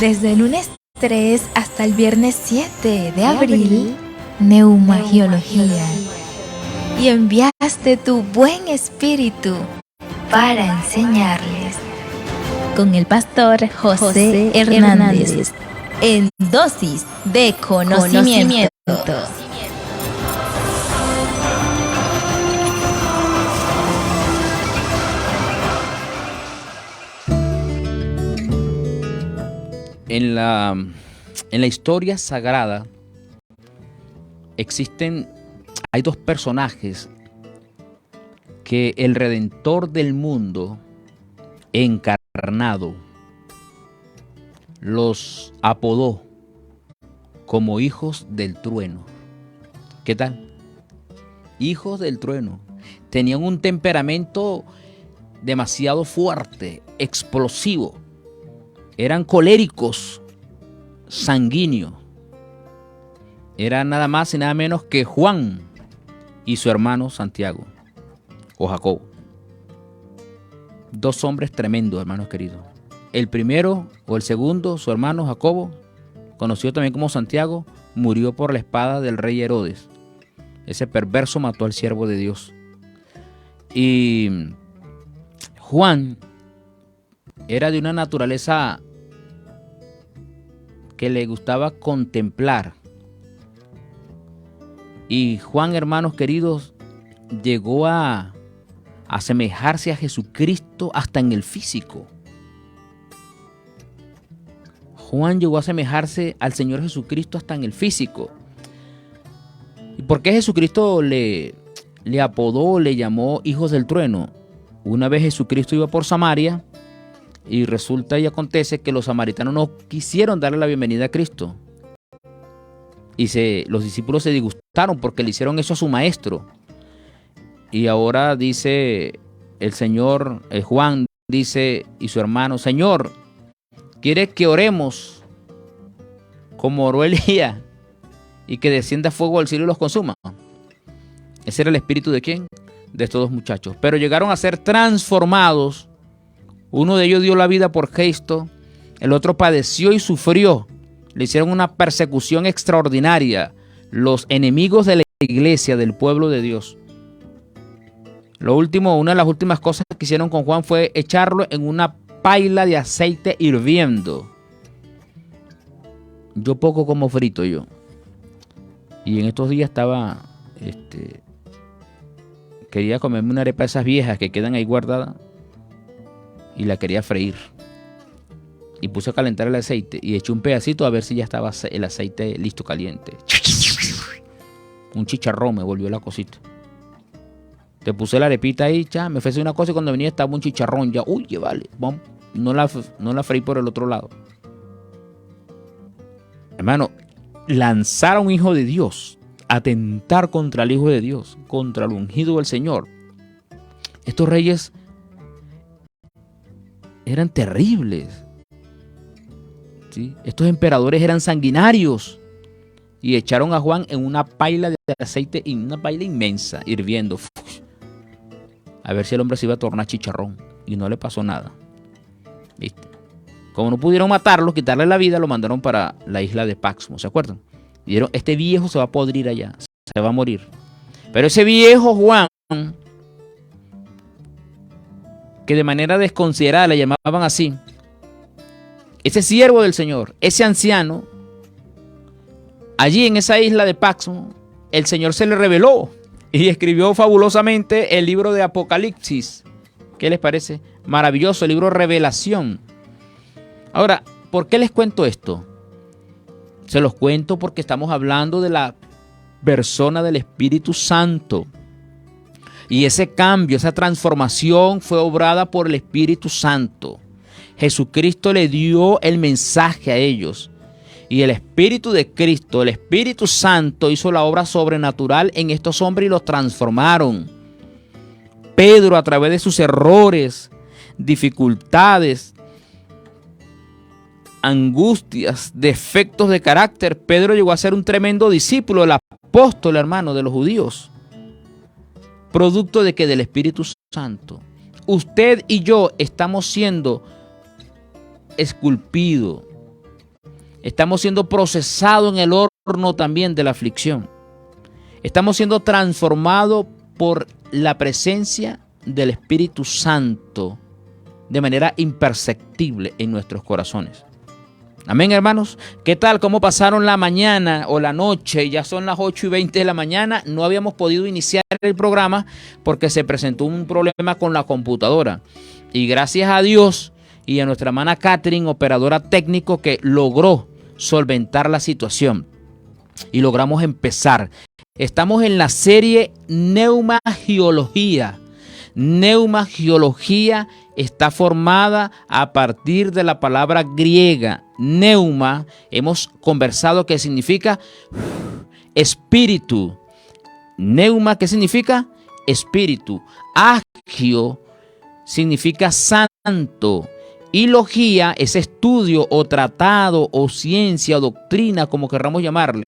Desde el lunes 3 hasta el viernes 7 de abril, Neumagiología. Y enviaste tu buen espíritu para enseñarles. Con el pastor José Hernández. En dosis de conocimiento. En la historia sagrada hay dos personajes que el Redentor del mundo encarnado los apodó como hijos del trueno. ¿Qué tal? Hijos del trueno. Tenían un temperamento demasiado fuerte, explosivo. Eran coléricos, sanguíneos. Era nada más y nada menos que Juan y su hermano Santiago o Jacobo. Dos hombres tremendos, hermanos queridos. El primero o el segundo, su hermano Jacobo, conocido también como Santiago, murió por la espada del rey Herodes. Ese perverso mató al siervo de Dios. Y Juan era de una naturaleza que le gustaba contemplar. Y Juan, hermanos queridos, llegó a asemejarse a Jesucristo hasta en el físico. Juan llegó a asemejarse al Señor Jesucristo hasta en el físico. ¿Y por qué Jesucristo le apodó, le llamó hijos del trueno? Una vez Jesucristo iba por Samaria y resulta y acontece que los samaritanos no quisieron darle la bienvenida a Cristo. Y los discípulos se disgustaron porque le hicieron eso a su maestro. Y ahora dice el Señor, Juan dice y su hermano, Señor, ¿quieres que oremos como oró Elías y que descienda fuego del cielo y los consuma? Ese era el espíritu ¿de quién? De estos dos muchachos. Pero llegaron a ser transformados. Uno de ellos dio la vida por Cristo, el otro padeció y sufrió. Le hicieron una persecución extraordinaria. Los enemigos de la iglesia, del pueblo de Dios. Una de las últimas cosas que hicieron con Juan fue echarlo en una paila de aceite hirviendo. Yo poco como frito yo. Y en estos días quería comerme una arepa de esas viejas que quedan ahí guardadas. Y la quería freír. Y puse a calentar el aceite y eché un pedacito a ver si ya estaba el aceite listo, caliente. Un chicharrón me volvió la cosita. Te puse la arepita ahí, me ofrecí una cosa y cuando venía estaba un chicharrón ya. Uy, vale, vamos. No la freí por el otro lado. Hermano, lanzar a un hijo de Dios, atentar contra el hijo de Dios, contra el ungido del Señor. Estos reyes eran terribles. ¿Sí? Estos emperadores eran sanguinarios y echaron a Juan en una paila de aceite, en una paila inmensa, hirviendo. A ver si el hombre se iba a tornar chicharrón. Y no le pasó nada. ¿Viste? Como no pudieron matarlo, quitarle la vida, lo mandaron para la isla de Pátzmo, ¿se acuerdan? Y dijeron, este viejo se va a podrir allá, se va a morir. Pero ese viejo Juan, que de manera desconsiderada le llamaban así, ese siervo del Señor, ese anciano, allí en esa isla de Pátzmo, el Señor se le reveló y escribió fabulosamente el libro de Apocalipsis. ¿Qué les parece? Maravilloso, el libro Revelación. Ahora, ¿por qué les cuento esto? Se los cuento porque estamos hablando de la persona del Espíritu Santo. Y ese cambio, esa transformación fue obrada por el Espíritu Santo. Jesucristo le dio el mensaje a ellos. Y el Espíritu de Cristo, el Espíritu Santo, hizo la obra sobrenatural en estos hombres y los transformaron. Pedro, a través de sus errores, dificultades, angustias, defectos de carácter, Pedro llegó a ser un tremendo discípulo, el apóstol, hermano, de los judíos. Producto de que del Espíritu Santo. Usted y yo estamos siendo esculpidos, Estamos siendo procesados en el horno también de la aflicción. Estamos siendo transformados por la presencia del Espíritu Santo de manera imperceptible en nuestros corazones. Amén, hermanos. ¿Qué tal? ¿Cómo pasaron la mañana o la noche? Ya son las 8:20 de la mañana. No habíamos podido iniciar el programa porque se presentó un problema con la computadora. Y gracias a Dios y a nuestra hermana Catherine, operadora técnico, que logró solventar la situación. Y logramos empezar. Estamos en la serie Neumagiología. Neumagiología está formada a partir de la palabra griega neuma. Hemos conversado que significa espíritu. Neuma, ¿qué significa? Espíritu. Agio significa santo. Y logía es estudio o tratado o ciencia o doctrina, como querramos llamarle.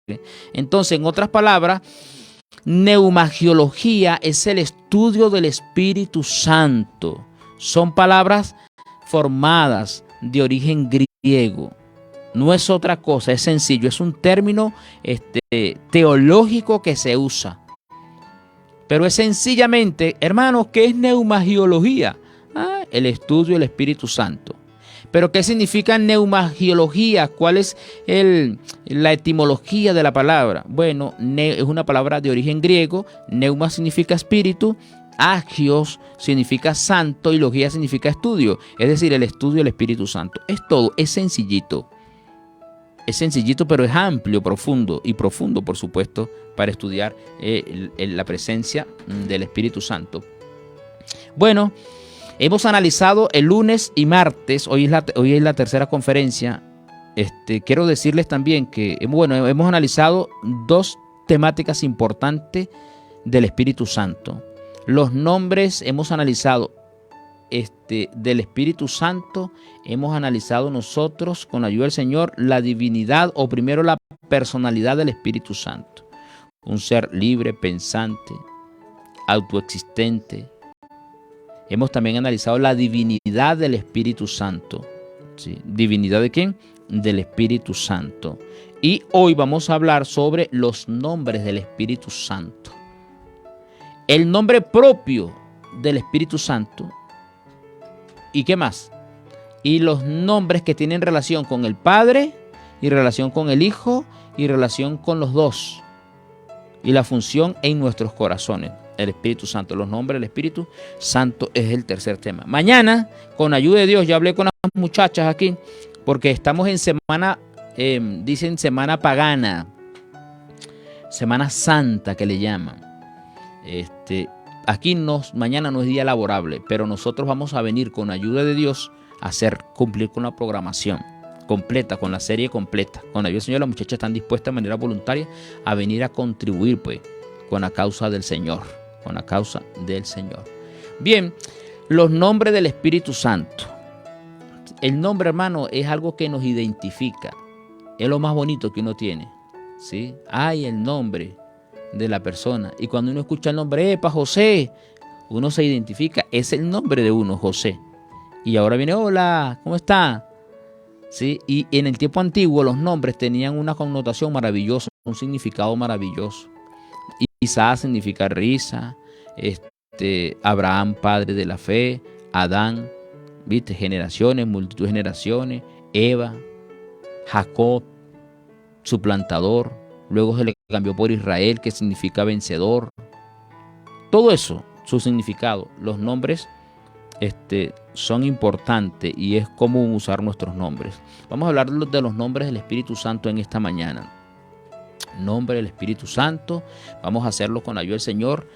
Entonces, en otras palabras, neumagiología es el estudio del Espíritu Santo. Son palabras formadas de origen griego. No es otra cosa, es sencillo. Es un término teológico que se usa. Pero es sencillamente, hermanos, ¿qué es neumagiología? El estudio del Espíritu Santo. ¿Pero qué significa neumagiología? ¿Cuál es la etimología de la palabra? Bueno, es una palabra de origen griego. Neuma significa espíritu, agios significa santo y logía significa estudio. Es decir, el estudio del Espíritu Santo. Es todo, es sencillito. Es sencillito, pero es amplio, profundo, por supuesto, para estudiar la presencia del Espíritu Santo. Bueno, hemos analizado el lunes y martes, hoy es la tercera conferencia. Quiero decirles también que hemos analizado dos temáticas importantes del Espíritu Santo. Los nombres hemos analizado del Espíritu Santo, hemos analizado nosotros con la ayuda del Señor la divinidad o primero la personalidad del Espíritu Santo. Un ser libre, pensante, autoexistente. Hemos también analizado la divinidad del Espíritu Santo. ¿Sí? ¿Divinidad de quién? Del Espíritu Santo. Y hoy vamos a hablar sobre los nombres del Espíritu Santo. El nombre propio del Espíritu Santo. ¿Y qué más? Y los nombres que tienen relación con el Padre, y relación con el Hijo, y relación con los dos. Y la función en nuestros corazones. El Espíritu Santo, los nombres del Espíritu Santo es el tercer tema. Mañana, con ayuda de Dios, ya hablé con las muchachas aquí, porque estamos en semana, dicen semana pagana, Semana Santa que le llaman. Aquí mañana no es día laborable, pero nosotros vamos a venir con ayuda de Dios a cumplir con la programación completa, con la serie completa. Con ayuda del Señor, las muchachas están dispuestas de manera voluntaria a venir a contribuir, pues, con la causa del Señor. Con la causa del Señor. Bien, los nombres del Espíritu Santo. El nombre, hermano, es algo que nos identifica. Es lo más bonito que uno tiene. ¿Sí? Hay el nombre de la persona. Y cuando uno escucha el nombre, ¡epa, José! Uno se identifica. Es el nombre de uno, José. Y ahora viene, hola, ¿cómo está? ¿Sí? Y en el tiempo antiguo los nombres tenían una connotación maravillosa, un significado maravilloso. Isaac significa risa, Abraham, padre de la fe, Adán, ¿viste? Generaciones, multitud de generaciones, Eva, Jacob, suplantador, luego se le cambió por Israel, que significa vencedor. Todo eso, su significado, los nombres son importantes y es común usar nuestros nombres. Vamos a hablar de los nombres del Espíritu Santo en esta mañana. Nombre del Espíritu Santo, vamos a hacerlo con la ayuda del Señor,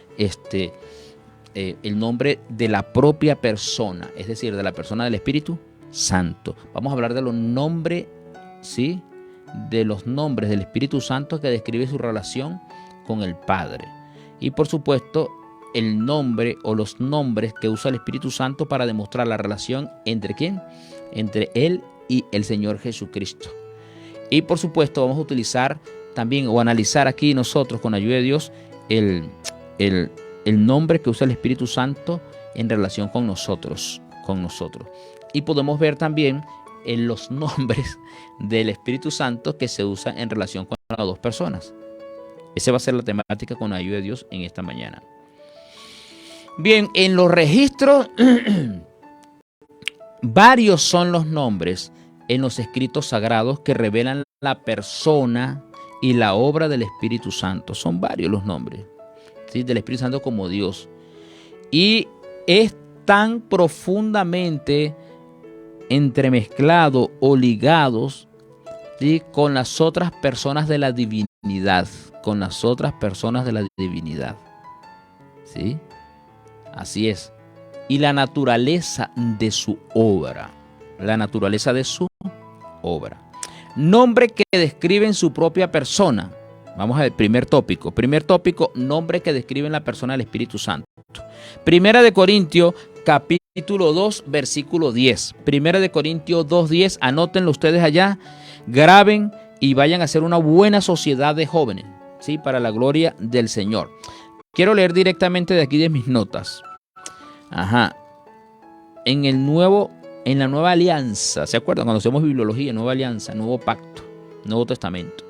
el nombre de la propia persona, es decir, de la persona del Espíritu Santo. Vamos a hablar de los nombres, ¿sí? De los nombres del Espíritu Santo que describe su relación con el Padre. Y por supuesto, el nombre o los nombres que usa el Espíritu Santo para demostrar la relación entre ¿quién? Entre Él y el Señor Jesucristo. Y por supuesto, vamos a utilizar también o analizar aquí nosotros con ayuda de Dios el nombre que usa el Espíritu Santo en relación con nosotros. Y podemos ver también en los nombres del Espíritu Santo que se usan en relación con las dos personas. Esa va a ser la temática con la ayuda de Dios en esta mañana. Bien, en los registros, varios son los nombres en los escritos sagrados que revelan la persona y la obra del Espíritu Santo. Son varios los nombres, ¿sí?, del Espíritu Santo como Dios. Y es tan profundamente entremezclado o ligados, ¿sí?, con las otras personas de la divinidad. Con las otras personas de la divinidad. ¿Sí? Así es. Y la naturaleza de su obra. La naturaleza de su obra. Nombre que describen su propia persona. Vamos a ver, primer tópico. Primer tópico, nombre que describen la persona del Espíritu Santo. Primera de Corintios, capítulo 2, versículo 10. Primera de Corintios 2:10. Anótenlo ustedes allá, graben y vayan a hacer una buena sociedad de jóvenes, ¿sí?, para la gloria del Señor. Quiero leer directamente de aquí de mis notas. En la nueva alianza, ¿se acuerdan? Cuando hacemos bibliología, nueva alianza, nuevo pacto, nuevo testamento.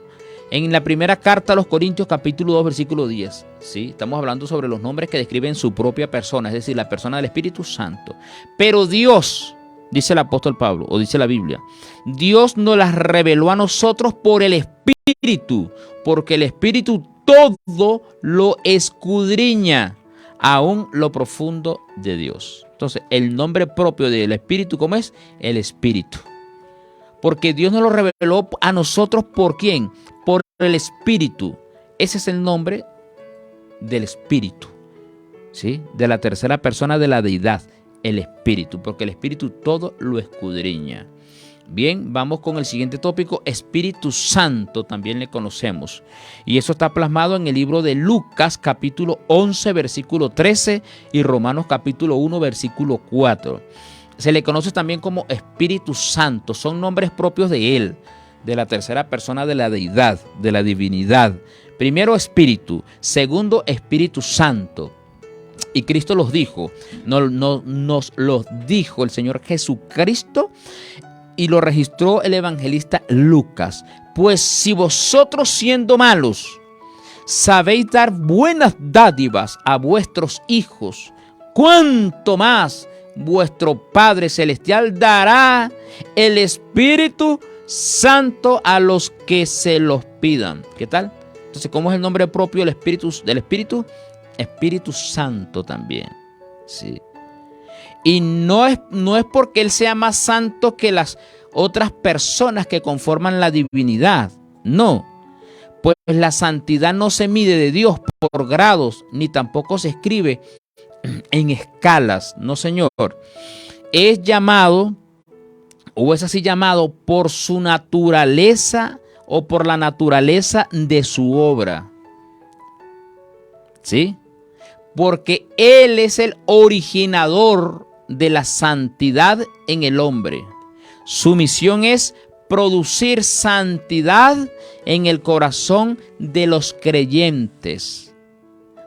En la primera carta a los Corintios, capítulo 2, versículo 10, ¿sí?, estamos hablando sobre los nombres que describen su propia persona, es decir, la persona del Espíritu Santo. Pero Dios, dice el apóstol Pablo, o dice la Biblia, Dios nos las reveló a nosotros por el Espíritu, porque el Espíritu todo lo escudriña, aún lo profundo de Dios. Entonces, el nombre propio del Espíritu, ¿cómo es? El Espíritu. Porque Dios nos lo reveló a nosotros, ¿por quién? Por el Espíritu. Ese es el nombre del Espíritu, ¿sí?, de la tercera persona de la deidad, el Espíritu, porque el Espíritu todo lo escudriña. Bien, vamos con el siguiente tópico. Espíritu Santo también le conocemos. Y eso está plasmado en el libro de Lucas, capítulo 11, versículo 13, y Romanos, capítulo 1, versículo 4. Se le conoce también como Espíritu Santo. Son nombres propios de Él, de la tercera persona de la deidad, de la divinidad. Primero, Espíritu. Segundo, Espíritu Santo. Y Cristo los dijo, nos los dijo el Señor Jesucristo, y lo registró el evangelista Lucas. Pues si vosotros, siendo malos, sabéis dar buenas dádivas a vuestros hijos, ¿cuánto más vuestro Padre Celestial dará el Espíritu Santo a los que se los pidan? ¿Qué tal? Entonces, ¿cómo es el nombre propio del Espíritu? Espíritu Santo también. Sí. Y no es porque Él sea más santo que las otras personas que conforman la divinidad. No. Pues la santidad no se mide de Dios por grados, ni tampoco se escribe en escalas. No, señor. Es llamado, o es así llamado, por su naturaleza o por la naturaleza de su obra. ¿Sí? Porque Él es el originador de la santidad en el hombre. Su misión es producir santidad en el corazón de los creyentes,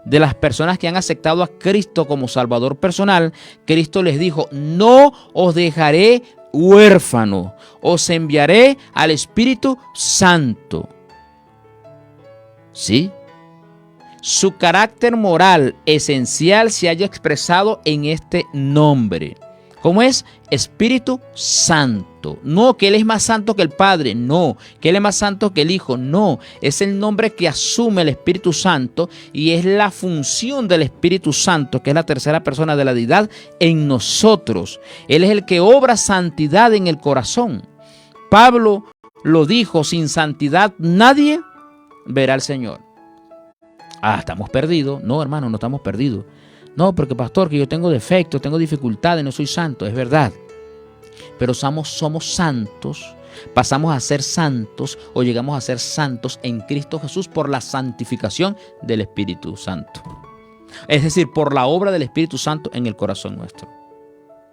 de las personas que han aceptado a Cristo como Salvador personal. Cristo les dijo: no os dejaré huérfano, os enviaré al Espíritu Santo. ¿Sí? Su carácter moral esencial se haya expresado en este nombre. ¿Cómo es? Espíritu Santo. No que Él es más santo que el Padre, no. Que Él es más santo que el Hijo, no. Es el nombre que asume el Espíritu Santo y es la función del Espíritu Santo, que es la tercera persona de la deidad, en nosotros. Él es el que obra santidad en el corazón. Pablo lo dijo: sin santidad nadie verá al Señor. Estamos perdidos. No, hermano, no estamos perdidos. No, porque pastor, que yo tengo defectos, tengo dificultades, no soy santo. Es verdad. Pero somos santos, pasamos a ser santos o llegamos a ser santos en Cristo Jesús por la santificación del Espíritu Santo. Es decir, por la obra del Espíritu Santo en el corazón nuestro.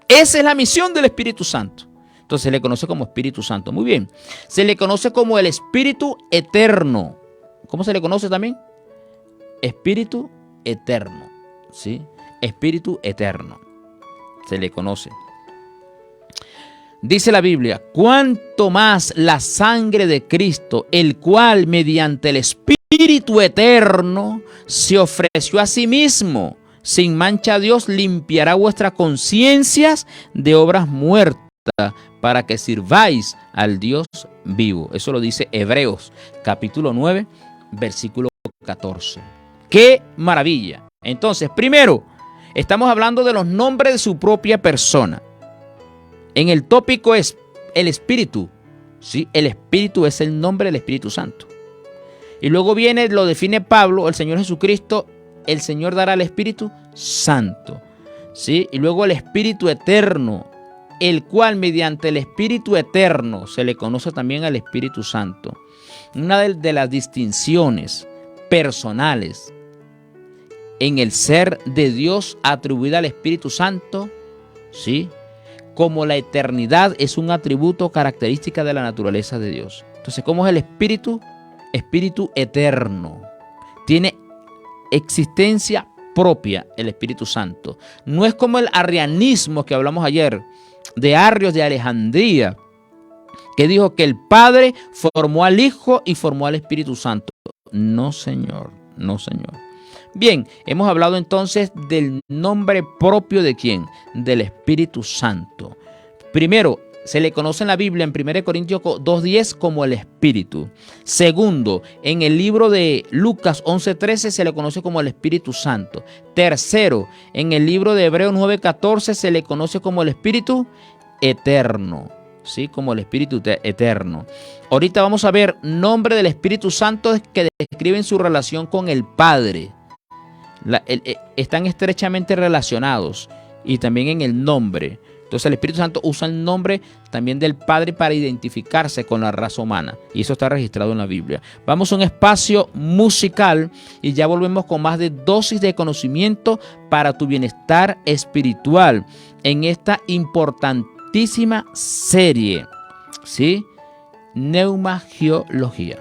Esa es la misión del Espíritu Santo. Entonces se le conoce como Espíritu Santo. Muy bien. Se le conoce como el Espíritu Eterno. ¿Cómo se le conoce también? Espíritu Eterno. ¿Sí? Espíritu Eterno. Se le conoce. Dice la Biblia, cuanto más la sangre de Cristo, el cual mediante el Espíritu eterno se ofreció a sí mismo, sin mancha a Dios, limpiará vuestras conciencias de obras muertas para que sirváis al Dios vivo. Eso lo dice Hebreos, capítulo 9, versículo 14. ¡Qué maravilla! Entonces, primero, estamos hablando de los nombres de su propia persona. En el tópico es el Espíritu. ¿Sí? El Espíritu es el nombre del Espíritu Santo. Y luego viene, lo define Pablo, el Señor Jesucristo, el Señor dará al Espíritu Santo. ¿Sí? Y luego el Espíritu Eterno, el cual mediante el Espíritu Eterno se le conoce también al Espíritu Santo. Una de las distinciones personales en el ser de Dios atribuida al Espíritu Santo, ¿sí? Como la eternidad es un atributo característica de la naturaleza de Dios. Entonces, ¿cómo es el Espíritu? Espíritu eterno. Tiene existencia propia el Espíritu Santo. No es como el arrianismo que hablamos ayer, de Arrios de Alejandría, que dijo que el Padre formó al Hijo y formó al Espíritu Santo. No, señor, no, señor. Bien, hemos hablado entonces del nombre propio de ¿quién? Del Espíritu Santo. Primero, se le conoce en la Biblia en 1 Corintios 2:10 como el Espíritu. Segundo, en el libro de Lucas 11:13 se le conoce como el Espíritu Santo. Tercero, en el libro de Hebreos 9:14 se le conoce como el Espíritu Eterno. ¿Sí? Como el Espíritu Eterno. Ahorita vamos a ver nombre del Espíritu Santo que describen su relación con el Padre. Están estrechamente relacionados y también en el nombre. Entonces el Espíritu Santo usa el nombre también del Padre para identificarse con la raza humana. Y eso está registrado en la Biblia. Vamos a un espacio musical y ya volvemos con más de dosis de conocimiento para tu bienestar espiritual en esta importantísima serie, ¿sí? Neumagiología.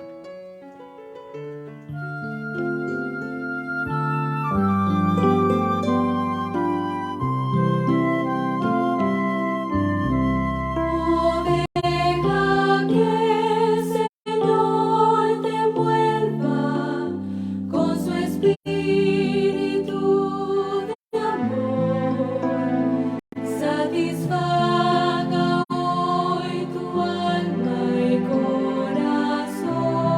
Satisfaga hoy tu alma y corazón.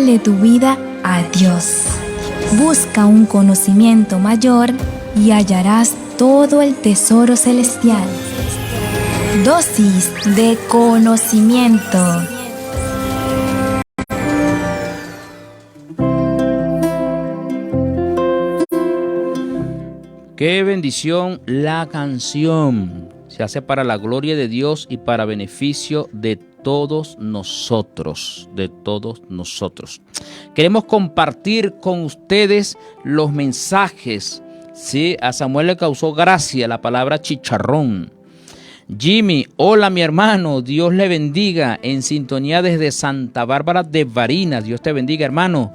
Dale tu vida a Dios. Busca un conocimiento mayor y hallarás todo el tesoro celestial. Dosis de conocimiento. Qué bendición la canción. Se hace para la gloria de Dios y para beneficio de todos nosotros, Queremos compartir con ustedes los mensajes. Sí, a Samuel le causó gracia la palabra chicharrón. Jimmy, hola mi hermano, Dios le bendiga, en sintonía desde Santa Bárbara de Barinas. Dios te bendiga, hermano.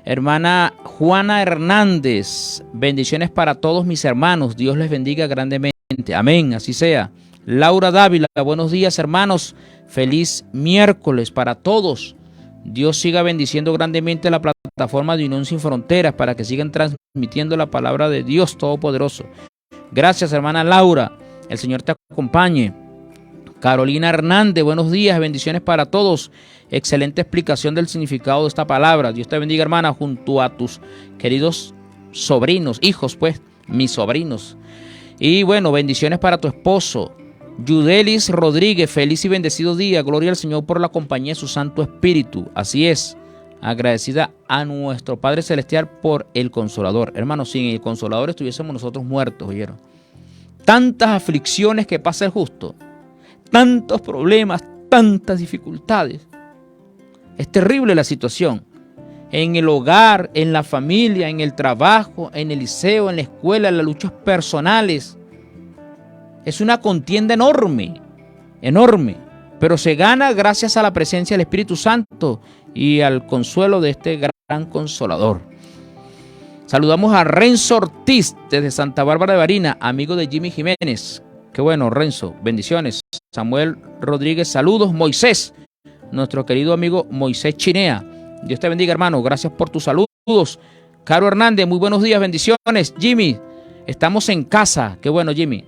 Hermana Juana Hernández, bendiciones para todos mis hermanos, Dios les bendiga grandemente. Amén, así sea. Laura Dávila, buenos días hermanos, feliz miércoles para todos. Dios siga bendiciendo grandemente la plataforma de Unión Sin Fronteras para que sigan transmitiendo la palabra de Dios Todopoderoso. Gracias hermana Laura, el Señor te acompañe. Carolina Hernández, buenos días, bendiciones para todos. Excelente explicación del significado de esta palabra. Dios te bendiga, hermana, junto a tus queridos sobrinos, hijos, pues, mis sobrinos. Y bueno, bendiciones para tu esposo. Yudelis Rodríguez, feliz y bendecido día. Gloria al Señor por la compañía de su Santo Espíritu. Así es, agradecida a nuestro Padre Celestial por el Consolador. Hermanos, sin el Consolador estuviésemos nosotros muertos, ¿oyeron? Tantas aflicciones que pasa el justo, tantos problemas, tantas dificultades. Es terrible la situación. En el hogar, en la familia, en el trabajo, en el liceo, en la escuela, en las luchas personales. Es una contienda enorme, enorme. Pero se gana gracias a la presencia del Espíritu Santo y al consuelo de este gran Consolador. Saludamos a Renzo Ortiz desde Santa Bárbara de Barinas, amigo de Jimmy Jiménez. Qué bueno, Renzo, bendiciones. Samuel Rodríguez, saludos. Moisés, nuestro querido amigo Moisés Chinea. Dios te bendiga, hermano. Gracias por tus saludos. Caro Hernández, muy buenos días, bendiciones. Jimmy, estamos en casa. Qué bueno, Jimmy.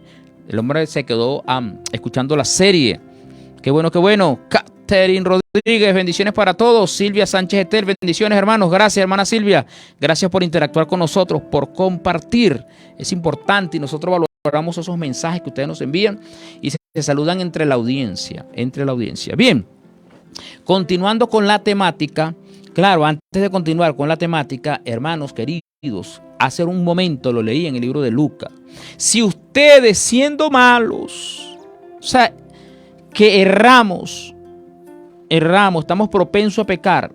El hombre se quedó escuchando la serie. Qué bueno, qué bueno. Catherine Rodríguez, bendiciones para todos. Silvia Sánchez Etel, bendiciones, hermanos. Gracias, hermana Silvia. Gracias por interactuar con nosotros, por compartir. Es importante y nosotros valoramos esos mensajes que ustedes nos envían y se saludan entre la audiencia. Bien, continuando con la temática. Claro, antes de continuar con la temática, hermanos queridos, hace un momento lo leí en el libro de Lucas. Si ustedes siendo malos, o sea, que erramos, estamos propensos a pecar,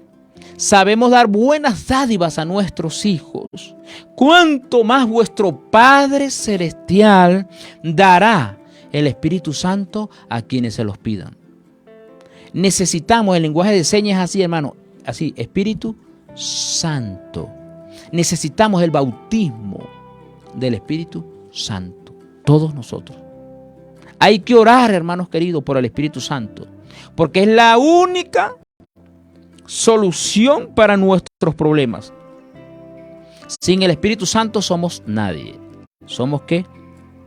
sabemos dar buenas dádivas a nuestros hijos, ¿cuánto más vuestro Padre Celestial dará el Espíritu Santo a quienes se los pidan? Necesitamos el lenguaje de señas así, hermano. Así, Espíritu Santo. Necesitamos el bautismo del Espíritu Santo. Todos nosotros. Hay que orar, hermanos queridos, por el Espíritu Santo. Porque es la única solución para nuestros problemas. Sin el Espíritu Santo somos nadie. ¿Somos qué?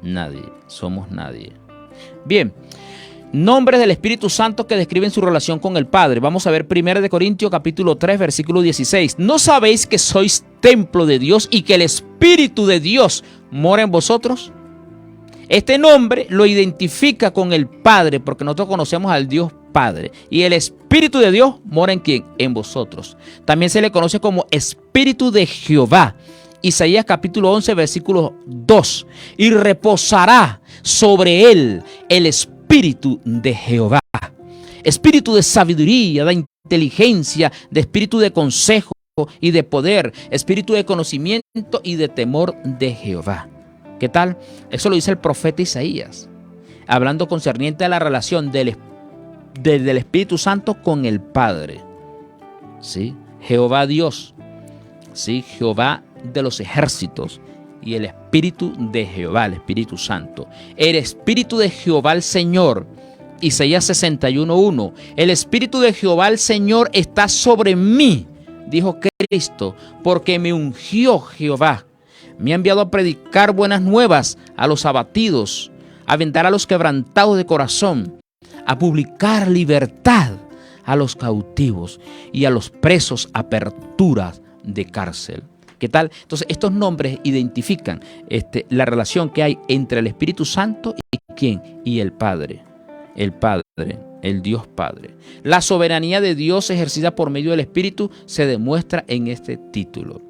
Nadie. Somos nadie. Bien. Nombres del Espíritu Santo que describen su relación con el Padre. Vamos a ver 1 Corintios capítulo 3, versículo 16. ¿No sabéis que sois templo de Dios y que el Espíritu de Dios mora en vosotros? Este nombre lo identifica con el Padre porque nosotros conocemos al Dios Padre. Y el Espíritu de Dios mora ¿en quién? En vosotros. También se le conoce como Espíritu de Jehová. Isaías capítulo 11, versículo 2. Y reposará sobre él el Espíritu de Jehová, espíritu de sabiduría, de inteligencia, de espíritu de consejo y de poder, espíritu de conocimiento y de temor de Jehová. ¿Qué tal? Eso lo dice el profeta Isaías, hablando concerniente a la relación del Espíritu Santo con el Padre. ¿Sí? Jehová Dios, ¿sí? Jehová de los ejércitos. Y el Espíritu de Jehová, el Espíritu Santo. El Espíritu de Jehová el Señor. Isaías 61:1. El Espíritu de Jehová el Señor está sobre mí, dijo Cristo, porque me ungió Jehová. Me ha enviado a predicar buenas nuevas a los abatidos, a vendar a los quebrantados de corazón, a publicar libertad a los cautivos y a los presos aperturas de cárcel. ¿Qué tal? Entonces, estos nombres identifican la relación que hay entre el Espíritu Santo y ¿quién? Y el Padre. El Padre, el Dios Padre. La soberanía de Dios ejercida por medio del Espíritu se demuestra en este título.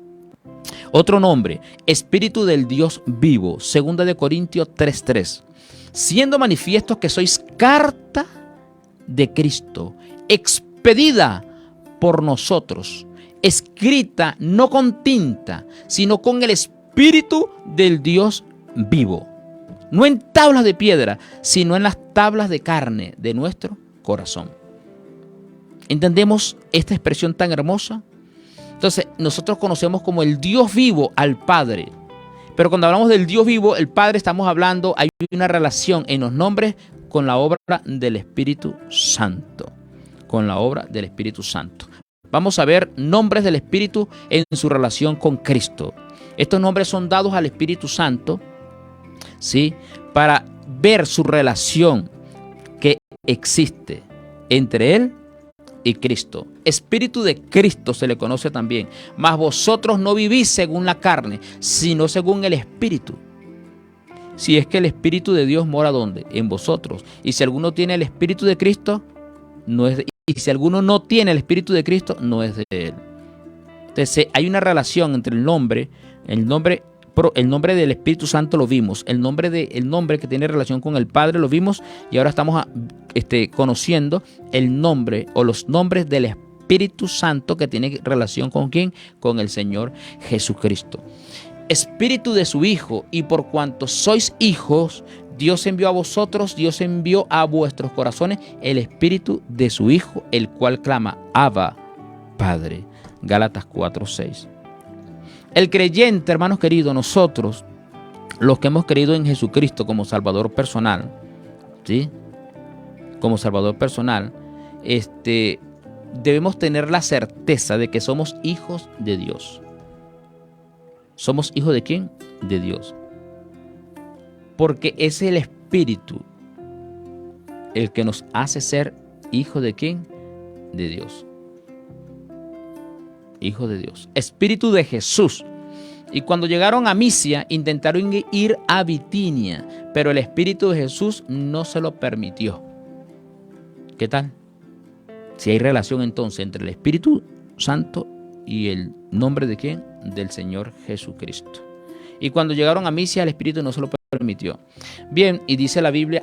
Otro nombre, Espíritu del Dios vivo, 2 de Corintios 3:3. Siendo manifiesto que sois carta de Cristo, expedida por nosotros, escrita no con tinta, sino con el Espíritu del Dios vivo. No en tablas de piedra, sino en las tablas de carne de nuestro corazón. ¿Entendemos esta expresión tan hermosa? Entonces, nosotros conocemos como el Dios vivo al Padre. Pero cuando hablamos del Dios vivo, el Padre, estamos hablando, hay una relación en los nombres con la obra del Espíritu Santo. Con la obra del Espíritu Santo. Vamos a ver nombres del Espíritu en su relación con Cristo. Estos nombres son dados al Espíritu Santo, ¿sí?, para ver su relación que existe entre Él y Cristo. Espíritu de Cristo se le conoce también. Mas vosotros no vivís según la carne, sino según el Espíritu. Si es que el Espíritu de Dios mora ¿dónde? En vosotros. Y si alguno tiene el Espíritu de Cristo, y si alguno no tiene el Espíritu de Cristo, no es de Él. Entonces hay una relación entre el nombre del Espíritu Santo lo vimos, el nombre que tiene relación con el Padre lo vimos, y ahora estamos conociendo el nombre o los nombres del Espíritu Santo que tiene relación con ¿quién? Con el Señor Jesucristo. Espíritu de su Hijo, y por cuanto sois hijos, Dios envió a vuestros corazones el Espíritu de su Hijo, el cual clama, Abba, Padre. Gálatas 4:6. El creyente, hermanos queridos, nosotros, los que hemos creído en Jesucristo como Salvador personal, ¿sí?, como Salvador personal, debemos tener la certeza de que somos hijos de Dios. ¿Somos hijos de quién? De Dios. Porque es el Espíritu el que nos hace ser hijos de quién? De Dios. Hijo de Dios. Espíritu de Jesús. Y cuando llegaron a Misia, intentaron ir a Bitinia, pero el Espíritu de Jesús no se lo permitió. ¿Qué tal? Si hay relación entonces entre el Espíritu Santo y el nombre de ¿quién? Del Señor Jesucristo. Y cuando llegaron a Misia, el Espíritu no se lo permitió. Bien, y dice la Biblia,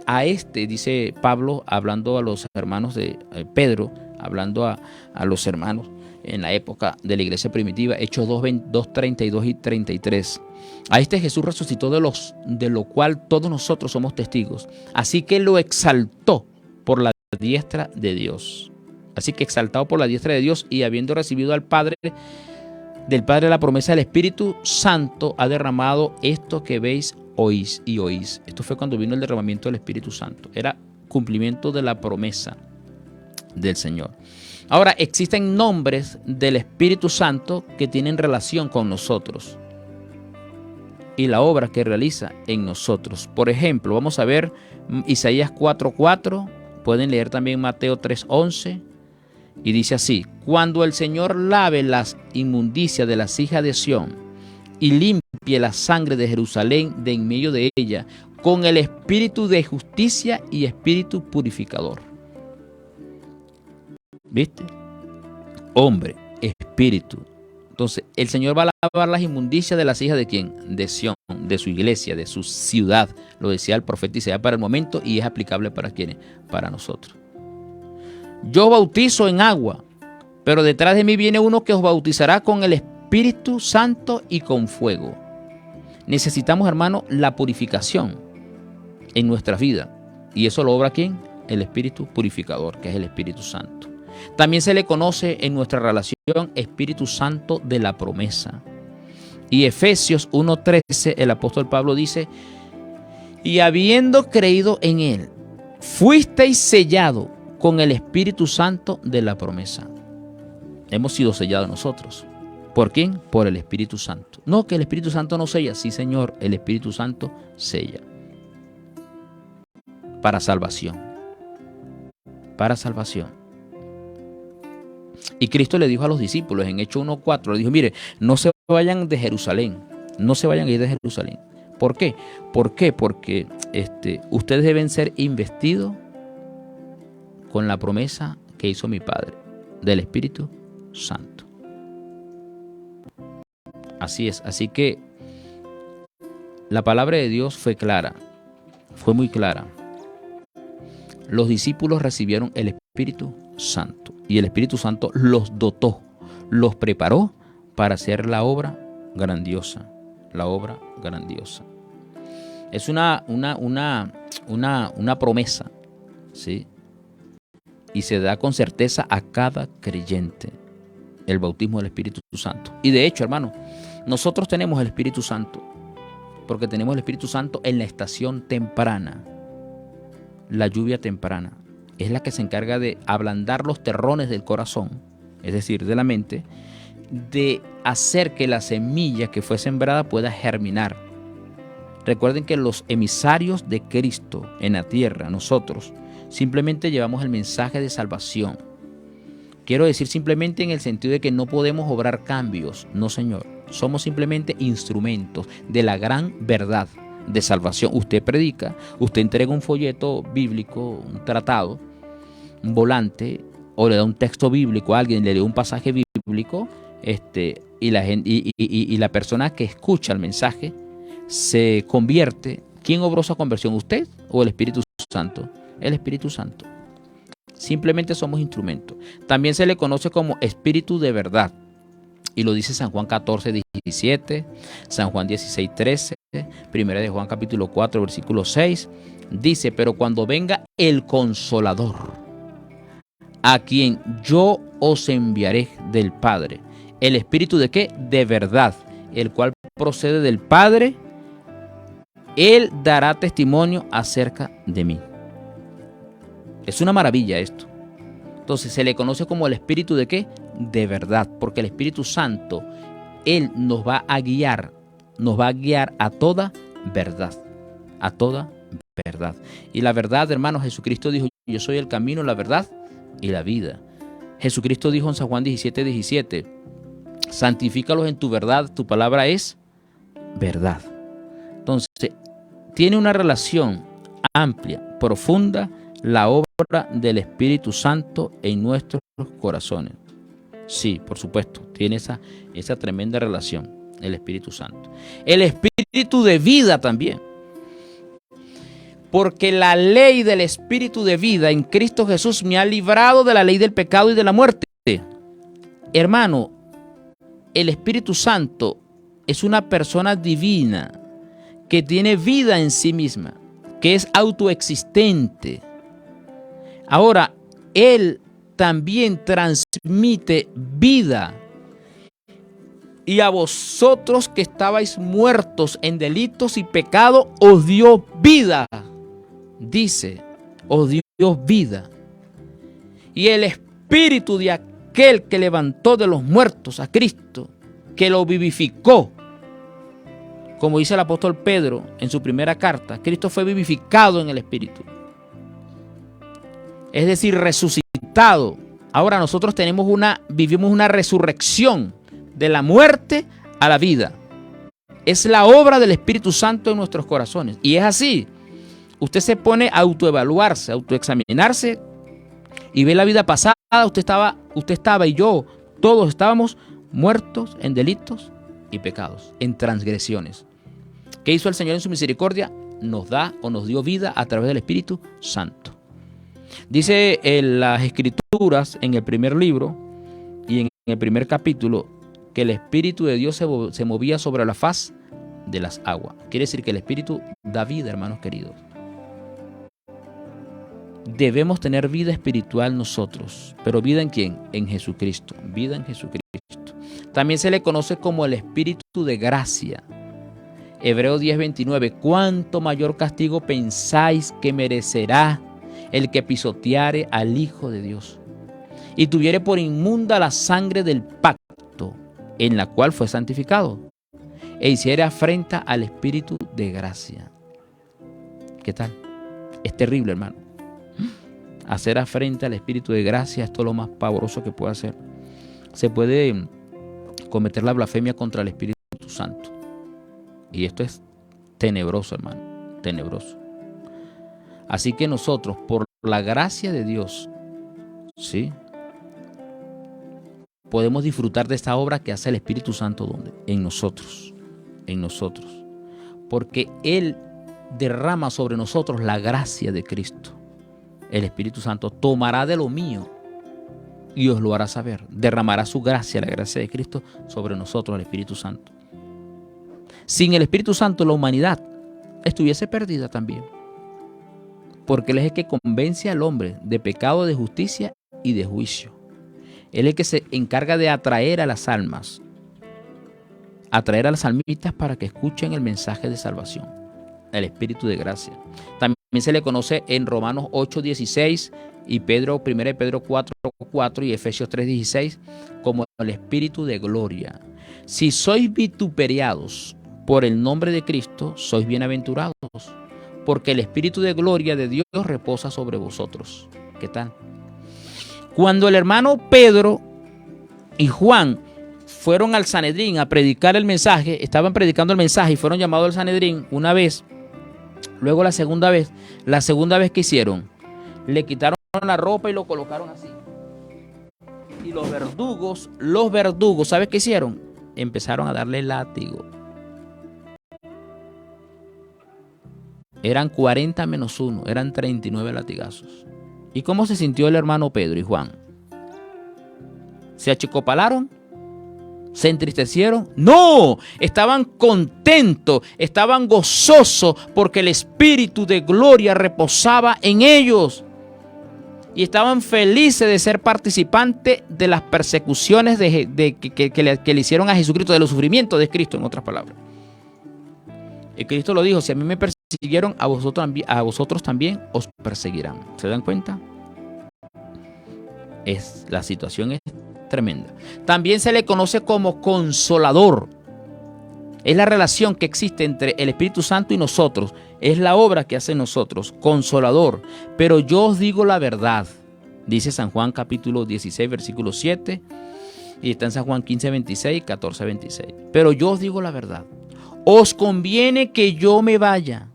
dice Pablo, hablando a los hermanos de Pedro, hablando a los hermanos en la época de la iglesia primitiva, Hechos 2, 32 y 33. A Jesús resucitó, de lo cual todos nosotros somos testigos. Así que lo exaltó por la diestra de Dios. Así que exaltado por la diestra de Dios, y habiendo recibido del Padre la promesa del Espíritu Santo, ha derramado esto que veis, oís y oís. Esto fue cuando vino el derramamiento del Espíritu Santo. Era cumplimiento de la promesa del Señor. Ahora, existen nombres del Espíritu Santo que tienen relación con nosotros y la obra que realiza en nosotros. Por ejemplo, vamos a ver Isaías 4:4, pueden leer también Mateo 3:11, y dice así: cuando el Señor lave las inmundicias de las hijas de Sión y limpie la sangre de Jerusalén de en medio de ella, con el espíritu de justicia y espíritu purificador. ¿Viste? Hombre, espíritu. Entonces, el Señor va a lavar las inmundicias de las hijas de ¿quién? De Sión, de su iglesia, de su ciudad. Lo decía el profeta Isaías para el momento, y es aplicable para ¿quiénes? Para nosotros. Yo bautizo en agua, pero detrás de mí viene uno que os bautizará con el Espíritu Santo y con fuego. Necesitamos, hermano, la purificación en nuestra vida. ¿Y eso lo obra quién? El Espíritu purificador, que es el Espíritu Santo. También se le conoce en nuestra relación Espíritu Santo de la promesa. Y Efesios 1:13, el apóstol Pablo dice: y habiendo creído en Él, fuisteis sellados con el Espíritu Santo de la promesa. Hemos sido sellados nosotros. ¿Por quién? Por el Espíritu Santo. No, que el Espíritu Santo no sella. Sí, Señor, el Espíritu Santo sella. Para salvación. Para salvación. Y Cristo le dijo a los discípulos en Hechos 1:4, le dijo, mire, no se vayan de Jerusalén, no se vayan a ir de Jerusalén. ¿Por qué? ¿Por qué? Porque ustedes deben ser investidos con la promesa que hizo mi Padre, del Espíritu Santo. Así es, así que la palabra de Dios fue clara, fue muy clara. Los discípulos recibieron el Espíritu Santo y el Espíritu Santo los dotó, los preparó para hacer la obra grandiosa, la obra grandiosa. Es una promesa, ¿sí? Y se da con certeza a cada creyente el bautismo del Espíritu Santo. Y de hecho, hermano, nosotros tenemos el Espíritu Santo porque tenemos el Espíritu Santo en la estación temprana. La lluvia temprana es la que se encarga de ablandar los terrones del corazón, es decir, de la mente, de hacer que la semilla que fue sembrada pueda germinar. Recuerden que los emisarios de Cristo en la tierra, nosotros, simplemente llevamos el mensaje de salvación. Quiero decir simplemente en el sentido de que no podemos obrar cambios, no señor. Somos simplemente instrumentos de la gran verdad de salvación. Usted predica, usted entrega un folleto bíblico, un tratado, un volante, o le da un texto bíblico a alguien, le lee un pasaje bíblico, y la persona que escucha el mensaje se convierte. ¿Quién obró esa conversión? ¿Usted o el Espíritu Santo? El Espíritu Santo. Simplemente somos instrumentos. También se le conoce como Espíritu de verdad. Y lo dice San Juan 14:17, San Juan 16:13, Primera de Juan capítulo 4, versículo 6. Dice, pero cuando venga el Consolador, a quien yo os enviaré del Padre. ¿El Espíritu de qué? De verdad, el cual procede del Padre. Él dará testimonio acerca de mí. Es una maravilla esto. Entonces se le conoce como el Espíritu de qué? De verdad, porque el Espíritu Santo, Él nos va a guiar a toda verdad, a toda verdad. Y la verdad, hermanos, Jesucristo dijo, yo soy el camino, la verdad y la vida. Jesucristo dijo en San Juan 17:17, santifícalos en tu verdad, tu palabra es verdad. Entonces, tiene una relación amplia, profunda, la obra del Espíritu Santo en nuestros corazones. Sí, por supuesto, tiene esa tremenda relación, el Espíritu Santo. El Espíritu de vida también. Porque la ley del Espíritu de vida en Cristo Jesús me ha librado de la ley del pecado y de la muerte. Hermano, el Espíritu Santo es una persona divina que tiene vida en sí misma, que es autoexistente. Ahora, Él también transmite vida. Y a vosotros que estabais muertos en delitos y pecado, os dio vida. Dice, os dio vida. Y el Espíritu de aquel que levantó de los muertos a Cristo, que lo vivificó, como dice el apóstol Pedro en su primera carta, Cristo fue vivificado en el Espíritu. Es decir, resucitado. Ahora nosotros vivimos una resurrección de la muerte a la vida. Es la obra del Espíritu Santo en nuestros corazones. Y es así. Usted se pone a autoevaluarse, a autoexaminarse y ve la vida pasada. Usted estaba y yo, todos estábamos muertos en delitos y pecados, en transgresiones. ¿Qué hizo el Señor en su misericordia? Nos da o nos dio vida a través del Espíritu Santo. Dice en las Escrituras, en el primer libro y en el primer capítulo, que el Espíritu de Dios se movía sobre la faz de las aguas. Quiere decir que el Espíritu da vida, hermanos queridos. Debemos tener vida espiritual nosotros. ¿Pero vida en quién? En Jesucristo. Vida en Jesucristo. También se le conoce como el Espíritu de gracia. Hebreos 10:29. ¿Cuánto mayor castigo pensáis que merecerá el que pisoteare al Hijo de Dios y tuviere por inmunda la sangre del pacto en la cual fue santificado e hiciere afrenta al Espíritu de gracia? ¿Qué tal? Es terrible, hermano. hacer frente al Espíritu de gracia, esto es lo más pavoroso que puede hacer. Se puede cometer la blasfemia contra el Espíritu Santo. Y esto es tenebroso, hermano, tenebroso. Así que nosotros, por la gracia de Dios, ¿sí?, podemos disfrutar de esta obra que hace el Espíritu Santo. ¿Dónde? En nosotros. En nosotros. Porque Él derrama sobre nosotros la gracia de Cristo. El Espíritu Santo tomará de lo mío y os lo hará saber. Derramará su gracia, la gracia de Cristo, sobre nosotros, el Espíritu Santo. Sin el Espíritu Santo, la humanidad estuviese perdida también. Porque Él es el que convence al hombre de pecado, de justicia y de juicio. Él es el que se encarga de atraer a las almas, atraer a las almitas para que escuchen el mensaje de salvación, el Espíritu de gracia. También se le conoce en Romanos 8:16 y 1 Pedro 4:4 y Efesios 3:16 como el Espíritu de gloria. Si sois vituperiados por el nombre de Cristo, sois bienaventurados, porque el Espíritu de gloria de Dios reposa sobre vosotros. ¿Qué tal? Cuando el hermano Pedro y Juan fueron al Sanedrín a predicar el mensaje, estaban predicando el mensaje y fueron llamados al Sanedrín una vez, luego la segunda vez que hicieron, le quitaron la ropa y lo colocaron así. Y los verdugos, ¿sabes qué hicieron? Empezaron a darle látigo. Eran 40 menos 1, eran 39 latigazos. ¿Y cómo se sintió el hermano Pedro y Juan? ¿Se achicopalaron? ¿Se entristecieron? No, estaban contentos, estaban gozosos porque el Espíritu de gloria reposaba en ellos. Y estaban felices de ser participantes de las persecuciones que le hicieron a Jesucristo, de los sufrimientos de Cristo, en otras palabras. Y Cristo lo dijo: si a mí me persiguieron, a vosotros también os perseguirán. ¿Se dan cuenta? La situación es tremenda. También se le conoce como consolador. Es la relación que existe entre el Espíritu Santo y nosotros. Es la obra que hace en nosotros. Consolador. Pero yo os digo la verdad. Dice San Juan capítulo 16, versículo 7. Y está en San Juan 15, 26, 14, 26. Pero yo os digo la verdad. Os conviene que yo me vaya,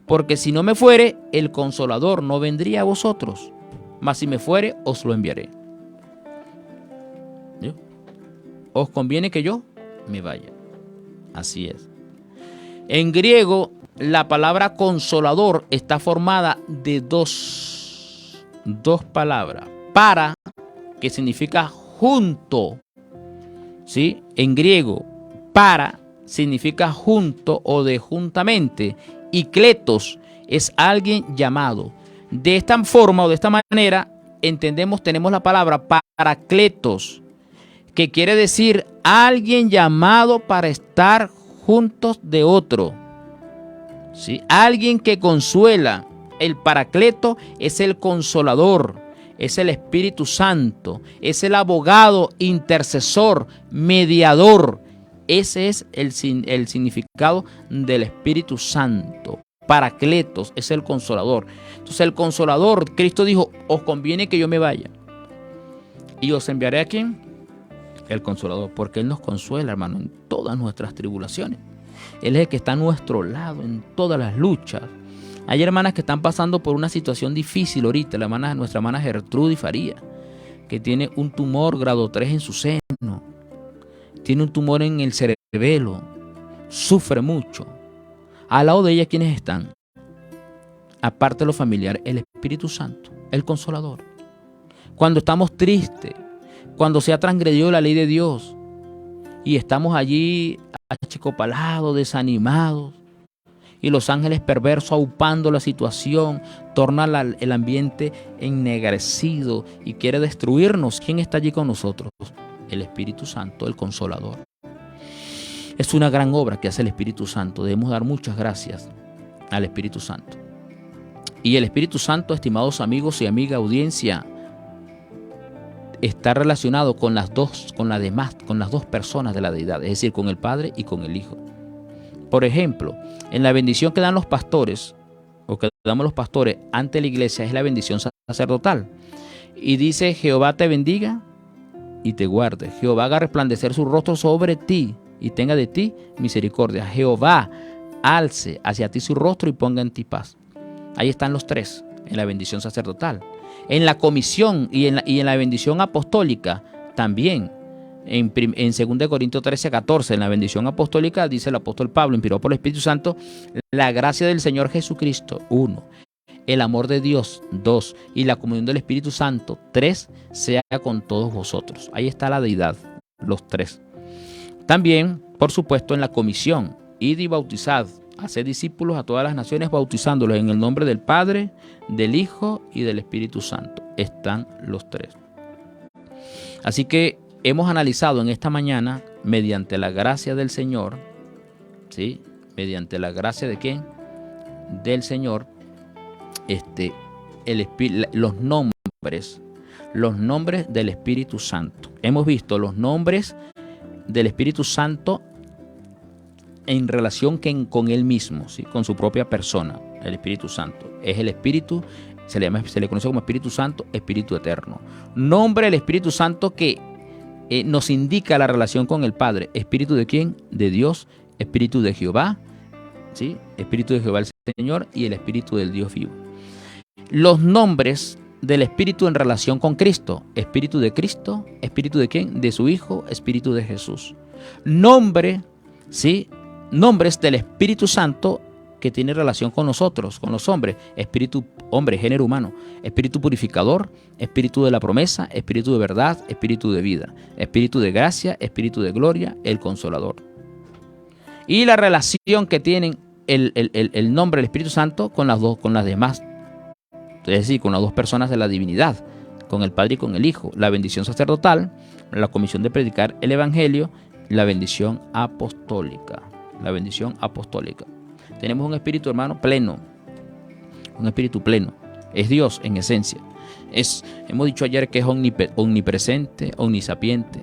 porque si no me fuere, el Consolador no vendría a vosotros, mas si me fuere, os lo enviaré. ¿Yo? Os conviene que yo me vaya. Así es. En griego, la palabra consolador está formada de dos palabras. Para, que significa junto. ¿Sí? En griego, para significa junto o de juntamente, y kletos es alguien llamado. De esta forma o de esta manera tenemos la palabra paracletos, que quiere decir alguien llamado para estar juntos de otro. ¿Sí? Alguien que consuela. El paracleto es el consolador, es el Espíritu Santo, es el abogado, intercesor, mediador. Ese es el significado del Espíritu Santo. Paracletos es el consolador. Entonces el consolador, Cristo dijo: os conviene que yo me vaya. ¿Y os enviaré a quién? El consolador, porque Él nos consuela, hermano, en todas nuestras tribulaciones. Él es el que está a nuestro lado en todas las luchas. Hay hermanas que están pasando por una situación difícil ahorita. Nuestra hermana Gertrudis Faría, que tiene un tumor grado 3 en su seno. Tiene un tumor en el cerebelo, sufre mucho. Al lado de ella, ¿quiénes están? Aparte de los familiares, el Espíritu Santo, el Consolador. Cuando estamos tristes, cuando se ha transgredido la ley de Dios y estamos allí achicopalados, desanimados, y los ángeles perversos aupando la situación, torna el ambiente ennegrecido y quiere destruirnos, ¿quién está allí con nosotros? El Espíritu Santo, el Consolador. Es una gran obra que hace el Espíritu Santo. Debemos dar muchas gracias al Espíritu Santo. Y el Espíritu Santo, estimados amigos y amiga audiencia, está relacionado con las dos personas de la deidad, es decir, con el Padre y con el Hijo. Por ejemplo, en la bendición que dan los pastores o que damos los pastores ante la iglesia es la bendición sacerdotal. Y dice: Jehová te bendiga y te guarde. Jehová haga resplandecer su rostro sobre ti y tenga de ti misericordia. Jehová alce hacia ti su rostro y ponga en ti paz. Ahí están los tres en la bendición sacerdotal. En la comisión y en la bendición apostólica también. En 2 Corintios 13:14, en la bendición apostólica, dice el apóstol Pablo, inspirado por el Espíritu Santo: la gracia del Señor Jesucristo, 1, el amor de Dios, 2, y la comunión del Espíritu Santo, 3, sea con todos vosotros. Ahí está la deidad, los tres. También, por supuesto, en la comisión: id y bautizad, haced discípulos a todas las naciones, bautizándolos en el nombre del Padre, del Hijo y del Espíritu Santo. Están los tres. Así que hemos analizado en esta mañana, mediante la gracia del Señor, ¿sí? Mediante la gracia de ¿quién? Del Señor, los nombres del Espíritu Santo. Hemos visto los nombres del Espíritu Santo en relación con Él mismo, ¿sí? Con su propia persona. El Espíritu Santo es el Espíritu, se le conoce como Espíritu Santo, Espíritu Eterno. Nombre del Espíritu Santo que nos indica la relación con el Padre. ¿Espíritu de quién? De Dios. Espíritu de Jehová, ¿sí? Espíritu de Jehová el Señor y el Espíritu del Dios vivo. Los nombres del Espíritu en relación con Cristo: Espíritu de Cristo. ¿Espíritu de quién? De su Hijo. Espíritu de Jesús. Nombre, ¿sí? Nombres del Espíritu Santo que tiene relación con nosotros, con los hombres: espíritu, hombre, género humano; espíritu purificador; espíritu de la promesa; espíritu de verdad; espíritu de vida; espíritu de gracia; espíritu de gloria; el consolador. Y la relación que tienen el nombre del Espíritu Santo con las demás, es decir, con las dos personas de la divinidad, con el Padre y con el Hijo: la bendición sacerdotal, la comisión de predicar el Evangelio, la bendición apostólica. La bendición apostólica. Tenemos un espíritu, hermano, pleno. Un espíritu pleno. Es Dios en esencia. Hemos dicho ayer que es omnipresente, omnisapiente,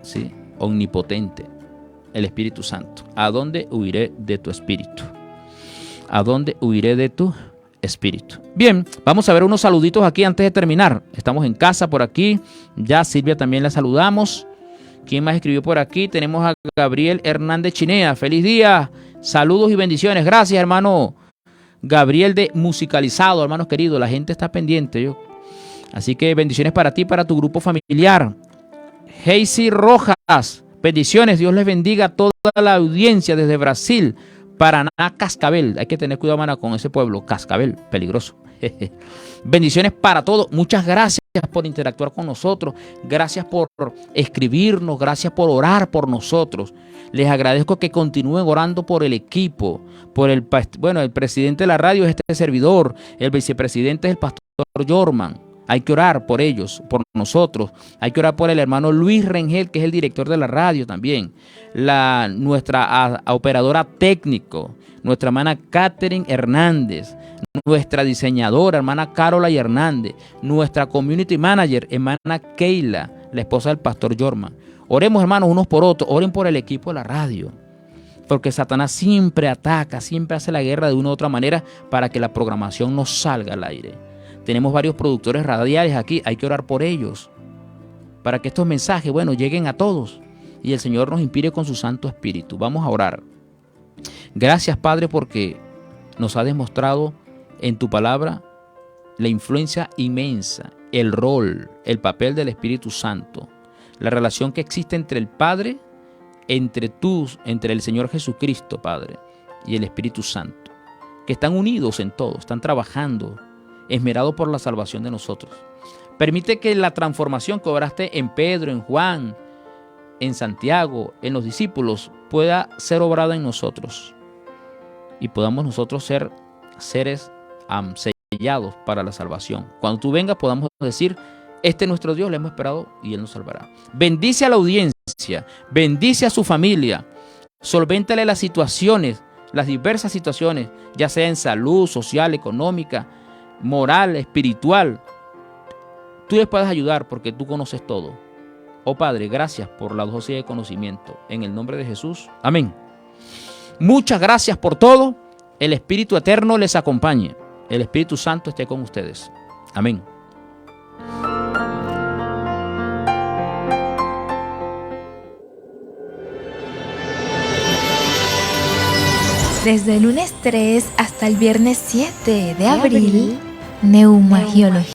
¿sí? Omnipotente. El Espíritu Santo. ¿A dónde huiré de tu espíritu? ¿A dónde huiré de tu espíritu? Bien, vamos a ver unos saluditos aquí antes de terminar. Estamos en casa por aquí. Ya Silvia también la saludamos. ¿Quién más escribió por aquí? Tenemos a Gabriel Hernández Chinea. ¡Feliz día! Saludos y bendiciones. Gracias, hermano Gabriel de Musicalizado, hermanos queridos. La gente está pendiente. Así que bendiciones para ti y para tu grupo familiar. Heisy Rojas. Bendiciones. Dios les bendiga a toda la audiencia desde Brasil. Paraná, Cascabel. Hay que tener cuidado, hermano, con ese pueblo. Cascabel, peligroso. Bendiciones para todos. Muchas gracias por interactuar con nosotros. Gracias por escribirnos. Gracias por orar por nosotros. Les agradezco que continúen orando por el equipo, por el presidente de la radio es este servidor, el vicepresidente es el pastor Jorman. Hay que orar por ellos, por nosotros. Hay que orar por el hermano Luis Rengel, que es el director de la radio también. Nuestra operadora técnico, nuestra hermana Catherine Hernández, nuestra diseñadora, hermana Carola Hernández, nuestra community manager, hermana Keila, la esposa del pastor Jorman. Oremos, hermanos, unos por otros. Oren por el equipo de la radio. Porque Satanás siempre ataca, siempre hace la guerra de una u otra manera para que la programación no salga al aire. Tenemos varios productores radiales aquí. Hay que orar por ellos. Para que estos mensajes, lleguen a todos. Y el Señor nos inspire con su Santo Espíritu. Vamos a orar. Gracias, Padre, porque nos ha demostrado en tu palabra la influencia inmensa, el rol, el papel del Espíritu Santo. La relación que existe entre el Padre, entre el Señor Jesucristo, Padre, y el Espíritu Santo, que están unidos en todo, están trabajando, esmerados por la salvación de nosotros. Permite que la transformación que obraste en Pedro, en Juan, en Santiago, en los discípulos, pueda ser obrada en nosotros y podamos nosotros ser seres sellados para la salvación. Cuando tú vengas podamos decir: este es nuestro Dios, le hemos esperado y Él nos salvará. Bendice a la audiencia, bendice a su familia, solvéntale las situaciones, las diversas situaciones, ya sea en salud, social, económica, moral, espiritual. Tú les puedes ayudar porque tú conoces todo. Oh Padre, gracias por la dosis de conocimiento. En el nombre de Jesús, amén. Muchas gracias por todo. El Espíritu Eterno les acompañe. el Espíritu Santo esté con ustedes. Amén. Desde el lunes 3 hasta el viernes 7 de abril, Neumagiología.